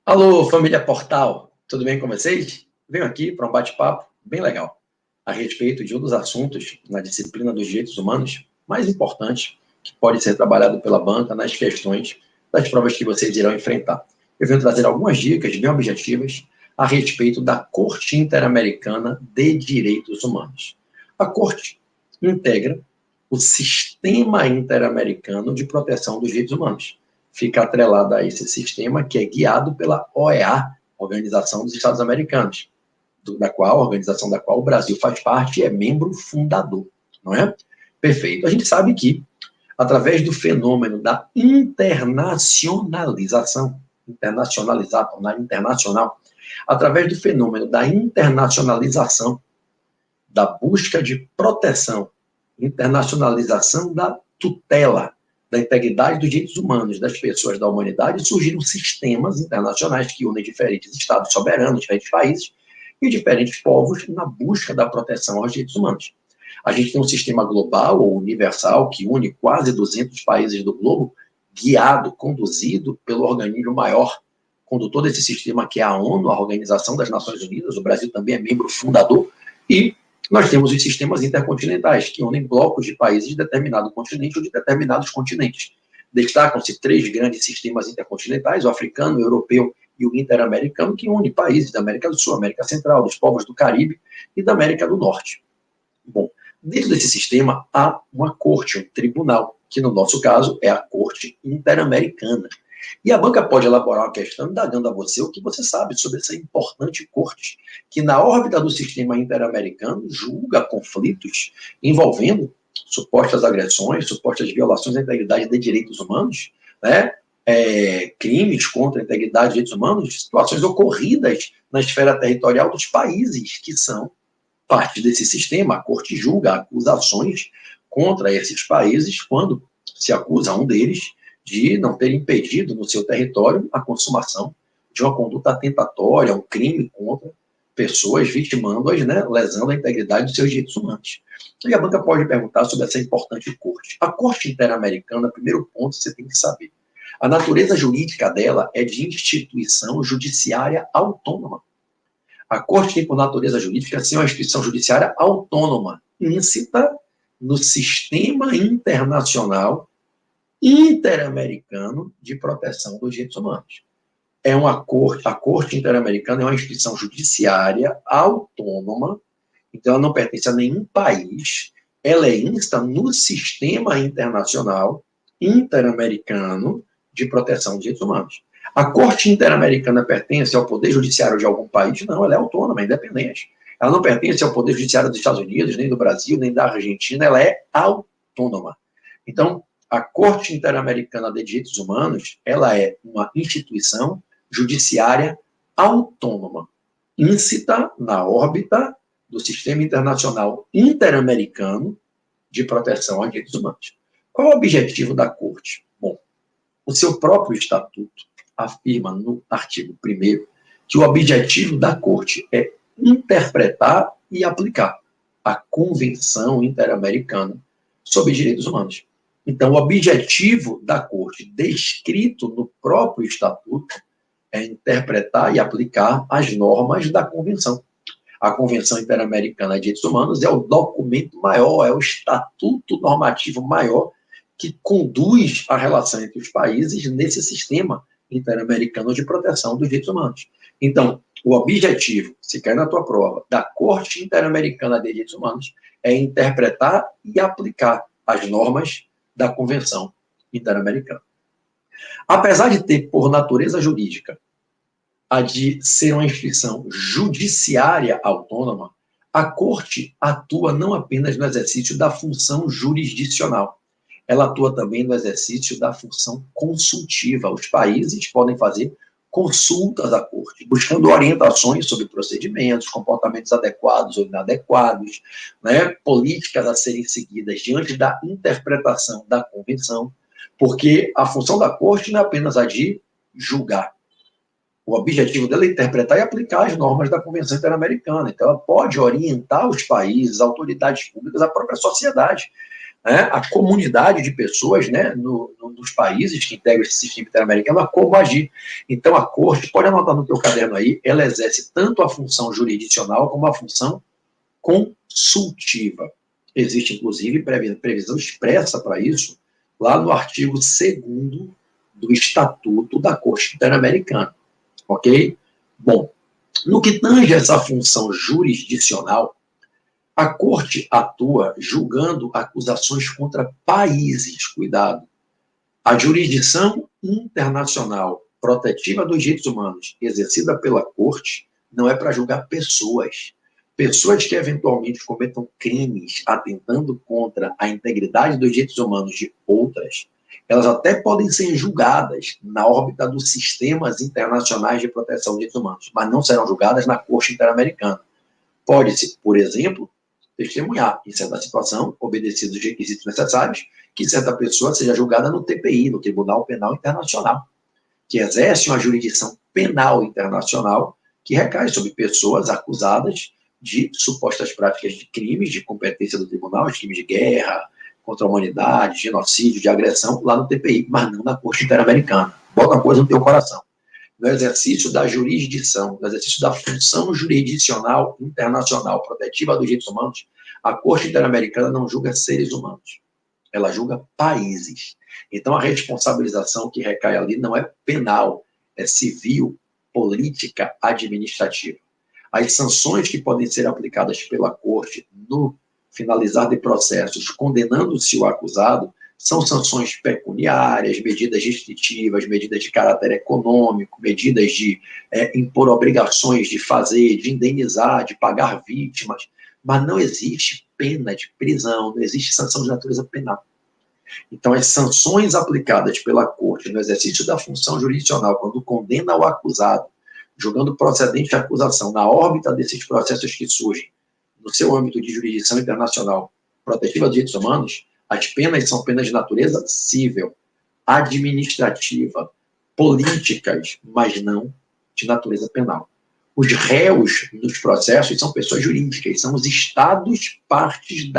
Alô, família Portal, tudo bem com vocês? Venho aqui para um bate-papo bem legal a respeito de um dos assuntos na disciplina dos direitos humanos mais importantes que pode ser trabalhado pela banca nas questões das provas que vocês irão enfrentar. Eu venho trazer algumas dicas bem objetivas a respeito da Corte Interamericana de Direitos Humanos. A Corte integra o Sistema Interamericano de Proteção dos Direitos Humanos. Fica atrelada a esse sistema que é guiado pela OEA, Organização dos Estados Americanos, organização da qual o Brasil faz parte e é membro fundador, não é? Perfeito. A gente sabe que, através do fenômeno da através do fenômeno da internacionalização, da busca de proteção, internacionalização da tutela, da integridade dos direitos humanos das pessoas da humanidade, surgiram sistemas internacionais que unem diferentes estados soberanos, diferentes países e diferentes povos na busca da proteção aos direitos humanos. A gente tem um sistema global ou universal que une quase 200 países do globo, guiado, conduzido pelo organismo maior condutor desse sistema, que é a ONU, a Organização das Nações Unidas. O Brasil também é membro fundador, e nós temos os sistemas intercontinentais, que unem blocos de países de determinado continente ou de determinados continentes. Destacam-se 3 grandes sistemas intercontinentais, o africano, o europeu e o interamericano, que une países da América do Sul, América Central, dos povos do Caribe e da América do Norte. Bom, dentro desse sistema há uma corte, um tribunal, que no nosso caso é a Corte Interamericana. E a banca pode elaborar uma questão indagando a você o que você sabe sobre essa importante corte, que na órbita do sistema interamericano julga conflitos envolvendo supostas agressões, supostas violações da integridade de direitos humanos, né? Crimes contra a integridade de direitos humanos, situações ocorridas na esfera territorial dos países que são parte desse sistema. A corte julga acusações contra esses países quando se acusa um deles de não ter impedido no seu território a consumação de uma conduta atentatória, um crime contra pessoas, vitimando-as, né, lesando a integridade dos seus direitos humanos. E a banca pode perguntar sobre essa importante corte. A Corte Interamericana, primeiro ponto, você tem que saber. A natureza jurídica dela é de instituição judiciária autônoma. A Corte tem por natureza jurídica ser uma instituição judiciária autônoma, íncita no sistema internacional interamericano de proteção dos direitos humanos. A Corte Interamericana é uma instituição judiciária autônoma, então ela não pertence a nenhum país, ela é insta no sistema internacional interamericano de proteção dos direitos humanos. A Corte Interamericana pertence ao Poder Judiciário de algum país? Não, ela é autônoma, é independente. Ela não pertence ao Poder Judiciário dos Estados Unidos, nem do Brasil, nem da Argentina, ela é autônoma. Então, a Corte Interamericana de Direitos Humanos, ela é uma instituição judiciária autônoma, íncita na órbita do Sistema Internacional Interamericano de Proteção aos Direitos Humanos. Qual é o objetivo da Corte? Bom, o seu próprio estatuto afirma no artigo 1º que o objetivo da Corte é interpretar e aplicar a Convenção Interamericana sobre Direitos Humanos. Então, o objetivo da Corte, descrito no próprio estatuto, é interpretar e aplicar as normas da Convenção. A Convenção Interamericana de Direitos Humanos é o documento maior, é o estatuto normativo maior que conduz a relação entre os países nesse sistema interamericano de proteção dos direitos humanos. Então, o objetivo, se cai na tua prova, da Corte Interamericana de Direitos Humanos é interpretar e aplicar as normas da Convenção Interamericana. Apesar de ter, por natureza jurídica, a de ser uma instituição judiciária autônoma, a Corte atua não apenas no exercício da função jurisdicional, ela atua também no exercício da função consultiva. Os países podem fazer consultas à Corte, buscando orientações sobre procedimentos, comportamentos adequados ou inadequados, né, políticas a serem seguidas diante da interpretação da Convenção, porque a função da Corte não é apenas a de julgar. O objetivo dela é interpretar e aplicar as normas da Convenção Interamericana. Então, ela pode orientar os países, autoridades públicas, a própria sociedade, né, a comunidade de pessoas, né, nos países que integram esse sistema interamericano a como agir. Então, a Corte, pode anotar no teu caderno aí, ela exerce tanto a função jurisdicional como a função consultiva. Existe, inclusive, previsão expressa para isso, lá no artigo 2º do Estatuto da Corte Interamericana. Ok? Bom, no que tange essa função jurisdicional, a Corte atua julgando acusações contra países. Cuidado. A jurisdição internacional protetiva dos direitos humanos exercida pela Corte não é para julgar pessoas. Pessoas que eventualmente cometam crimes atentando contra a integridade dos direitos humanos de outras, elas até podem ser julgadas na órbita dos sistemas internacionais de proteção de direitos humanos, mas não serão julgadas na Corte Interamericana. Pode-se, por exemplo, testemunhar, em certa situação, obedecidos os requisitos necessários, que certa pessoa seja julgada no TPI, no Tribunal Penal Internacional, que exerce uma jurisdição penal internacional que recai sobre pessoas acusadas de supostas práticas de crimes de competência do tribunal, de crimes de guerra, contra a humanidade, genocídio, de agressão, lá no TPI, mas não na Corte Interamericana. Bota uma coisa no teu coração. No exercício da jurisdição, no exercício da função jurisdicional internacional protetiva dos direitos humanos, a Corte Interamericana não julga seres humanos, ela julga países. Então, a responsabilização que recai ali não é penal, é civil, política, administrativa. As sanções que podem ser aplicadas pela Corte no finalizar de processos, condenando-se o acusado, são sanções pecuniárias, medidas restritivas, medidas de caráter econômico, medidas de impor obrigações de fazer, de indenizar, de pagar vítimas, mas não existe pena de prisão, não existe sanção de natureza penal. Então, as sanções aplicadas pela Corte no exercício da função jurisdicional, quando condena o acusado, julgando procedente a acusação na órbita desses processos que surgem no seu âmbito de jurisdição internacional protetiva dos direitos humanos, as penas são penas de natureza civil, administrativa, políticas, mas não de natureza penal. Os réus nos processos são pessoas jurídicas, são os estados partes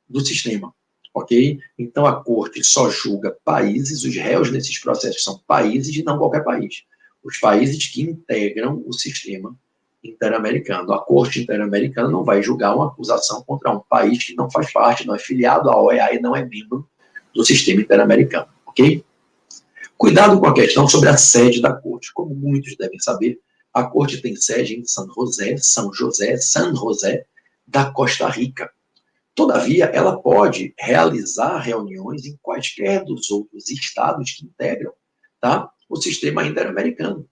do sistema, ok? Então, a Corte só julga países, os réus nesses processos são países e não qualquer país. Os países que integram o sistema interamericano. A Corte Interamericana não vai julgar uma acusação contra um país que não faz parte, não é filiado à OEA e não é membro do sistema interamericano, ok? Cuidado com a questão sobre a sede da Corte. Como muitos devem saber, a Corte tem sede em San José da Costa Rica. Todavia, ela pode realizar reuniões em quaisquer dos outros estados que integram, tá, o sistema interamericano.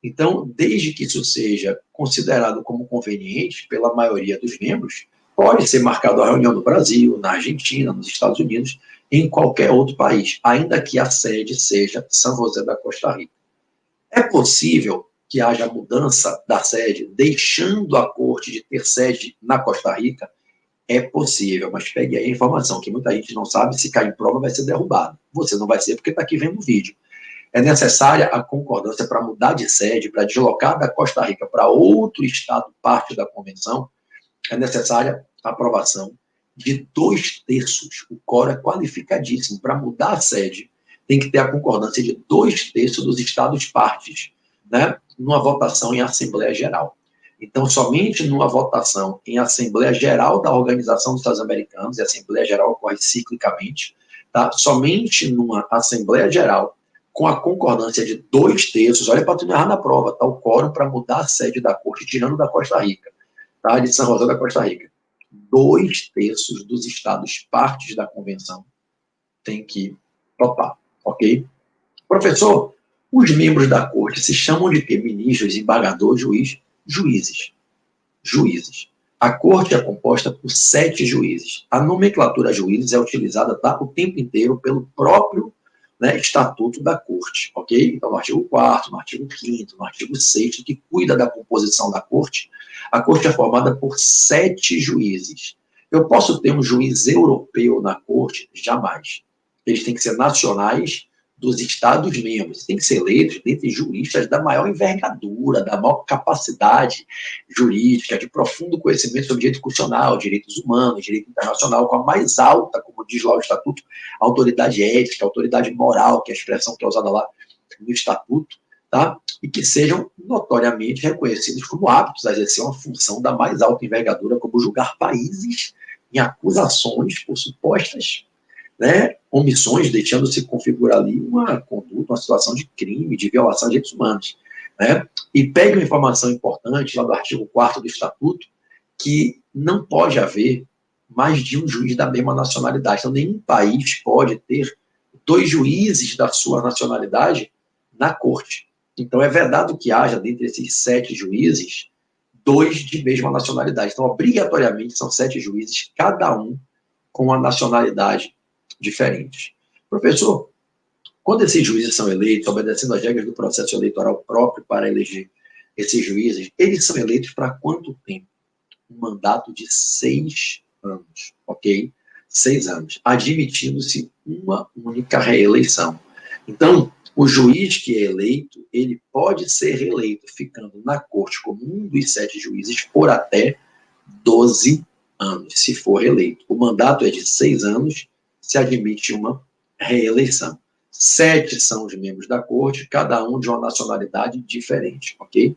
Então, desde que isso seja considerado como conveniente pela maioria dos membros, pode ser marcado a reunião no Brasil, na Argentina, nos Estados Unidos, em qualquer outro país, ainda que a sede seja São José da Costa Rica. É possível que haja mudança da sede, deixando a Corte de ter sede na Costa Rica? É possível, mas pegue aí a informação, que muita gente não sabe, se cair em prova vai ser derrubado. Você não vai ser porque está aqui vendo o vídeo. É necessária a concordância para mudar de sede, para deslocar da Costa Rica para outro estado parte da convenção, é necessária a aprovação de 2/3. O quórum é qualificadíssimo. Para mudar a sede, tem que ter a concordância de 2/3 dos estados partes, né, numa votação em Assembleia Geral. Então, somente numa votação em Assembleia Geral da Organização dos Estados Americanos, e a Assembleia Geral ocorre ciclicamente, tá? Somente numa Assembleia Geral, com a concordância de 2/3, olha para tu não errar na prova, tá? O quórum para mudar a sede da Corte, tirando da Costa Rica, tá? De São José da Costa Rica. 2/3 dos estados partes da convenção tem que topar, ok? Professor, os membros da Corte se chamam de quê? Ministro, desembargador, juiz? Juízes. Juízes. A Corte é composta por 7 juízes. A nomenclatura juízes é utilizada, tá, o tempo inteiro pelo próprio, né, Estatuto da Corte, ok? Então, no artigo 4º, no artigo 5º, no artigo 6º, que cuida da composição da Corte, a Corte é formada por 7 juízes. Eu posso ter um juiz europeu na Corte? Jamais. Eles têm que ser nacionais dos Estados-membros. Tem que ser eleitos dentre juristas da maior envergadura, da maior capacidade jurídica, de profundo conhecimento sobre direito constitucional, direitos humanos, direito internacional, com a mais alta, como diz lá o Estatuto, autoridade ética, autoridade moral, que é a expressão que é usada lá no Estatuto, tá? E que sejam notoriamente reconhecidos como aptos a exercer uma função da mais alta envergadura, como julgar países em acusações por supostas, né, omissões, deixando-se configurar ali uma conduta, uma situação de crime, de violação de direitos humanos. Né? E pegue uma informação importante lá do artigo 4º do Estatuto, que não pode haver mais de um juiz da mesma nacionalidade. Então, nenhum país pode ter 2 juízes da sua nacionalidade na corte. Então, é vedado que haja, dentre esses 7 juízes, 2 de mesma nacionalidade. Então, obrigatoriamente, são 7 juízes, cada um com uma nacionalidade diferente. Professor, quando esses juízes são eleitos, obedecendo às regras do processo eleitoral próprio para eleger esses juízes, eles são eleitos para quanto tempo? Um mandato de 6 anos, ok? 6 anos, admitindo-se uma única reeleição. Então, o juiz que é eleito, ele pode ser reeleito, ficando na corte como um dos 7 juízes por até 12 anos, se for reeleito. O mandato é de 6 anos, se admite uma reeleição. 7 são os membros da corte, cada um de uma nacionalidade diferente, ok?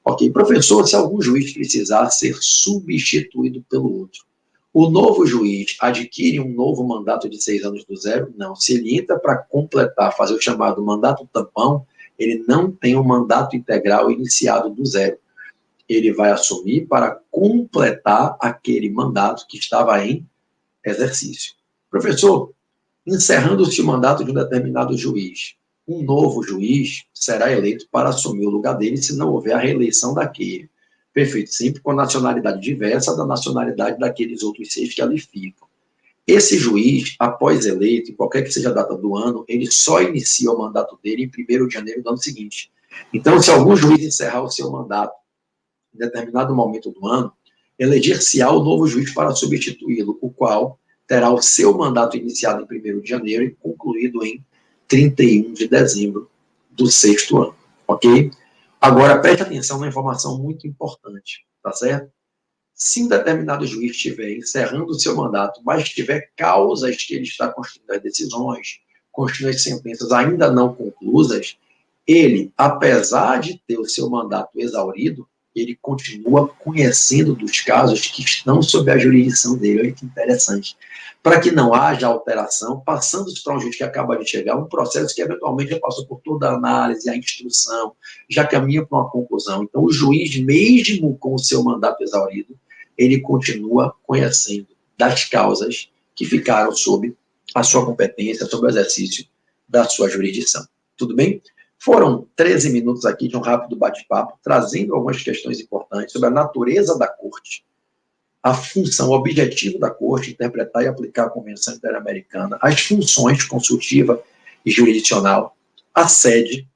Ok, professor, se algum juiz precisar ser substituído pelo outro, o novo juiz adquire um novo mandato de 6 anos do zero? Não. Se ele entra para completar, fazer o chamado mandato tampão, ele não tem um mandato integral iniciado do zero. Ele vai assumir para completar aquele mandato que estava em exercício. Professor, encerrando-se o mandato de um determinado juiz, um novo juiz será eleito para assumir o lugar dele se não houver a reeleição daquele. Perfeito, sempre com nacionalidade diversa da nacionalidade daqueles outros 6 que ali ficam. Esse juiz, após eleito, em qualquer que seja a data do ano, ele só inicia o mandato dele em 1º de janeiro do ano seguinte. Então, se algum juiz encerrar o seu mandato em determinado momento do ano, eleger-se-á o novo juiz para substituí-lo, o qual terá o seu mandato iniciado em 1º de janeiro e concluído em 31 de dezembro do 6º ano, ok? Agora, preste atenção numa informação muito importante, tá certo? Se um determinado juiz estiver encerrando o seu mandato, mas tiver causas que ele está construindo as decisões, construindo as sentenças ainda não conclusas, ele, apesar de ter o seu mandato exaurido, ele continua conhecendo dos casos que estão sob a jurisdição dele. Olha que interessante. Para que não haja alteração, passando-se para um juiz que acaba de chegar, um processo que eventualmente já passou por toda a análise, a instrução, já caminha para uma conclusão. Então, o juiz, mesmo com o seu mandato exaurido, ele continua conhecendo das causas que ficaram sob a sua competência, sob o exercício da sua jurisdição. Tudo bem? Foram 13 minutos aqui de um rápido bate-papo, trazendo algumas questões importantes sobre a natureza da corte, a função, o objetivo da corte, interpretar e aplicar a Convenção Interamericana, as funções consultiva e jurisdicional, a sede,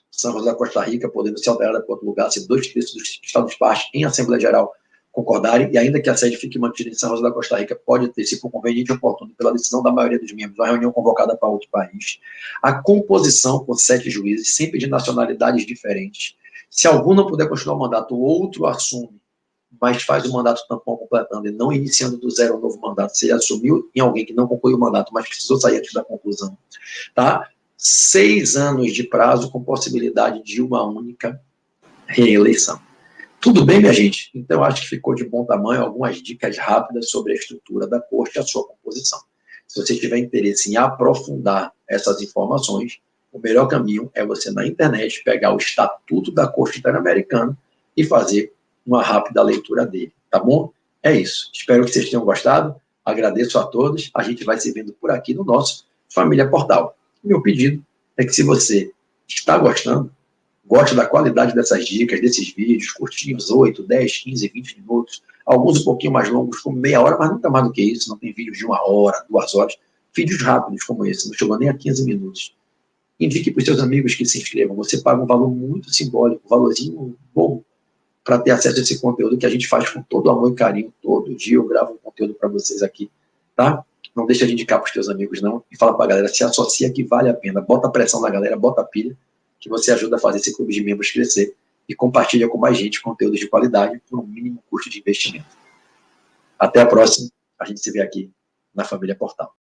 São José da Costa Rica, podendo ser alterada para outro lugar, se 2/3 dos Estados-partes em Assembleia Geral concordarem, e ainda que a sede fique mantida em São José da Costa Rica, pode ter, se for conveniente e oportuno, pela decisão da maioria dos membros, uma reunião convocada para outro país. A composição por 7 juízes, sempre de nacionalidades diferentes. Se algum não puder continuar o mandato, o outro assume, mas faz o mandato tampão completando e não iniciando do zero um novo mandato. Se ele assumiu em alguém que não concluiu o mandato, mas precisou sair antes da conclusão. Tá? 6 anos de prazo com possibilidade de uma única reeleição. Tudo bem, minha gente? Então, acho que ficou de bom tamanho algumas dicas rápidas sobre a estrutura da corte e a sua composição. Se você tiver interesse em aprofundar essas informações, o melhor caminho é você, na internet, pegar o Estatuto da Corte Interamericana e fazer uma rápida leitura dele, tá bom? É isso. Espero que vocês tenham gostado. Agradeço a todos. A gente vai se vendo por aqui no nosso Família Portal. Meu pedido é que, se você está gostando, gosta da qualidade dessas dicas, desses vídeos, curtinhos, 8, 10, 15, 20 minutos, alguns um pouquinho mais longos, como meia hora, mas nunca mais do que isso, não tem vídeos de 1 hora, 2 horas, vídeos rápidos como esse, não chegou nem a 15 minutos. Indique para os seus amigos que se inscrevam, você paga um valor muito simbólico, um valorzinho bom, para ter acesso a esse conteúdo que a gente faz com todo amor e carinho, todo dia eu gravo um conteúdo para vocês aqui, tá? Não deixa de indicar para os teus amigos, não. E fala para a galera, se associa que vale a pena. Bota pressão na galera, bota a pilha, que você ajuda a fazer esse clube de membros crescer. E compartilha com mais gente conteúdos de qualidade por um mínimo custo de investimento. Até a próxima. A gente se vê aqui na Família Portal.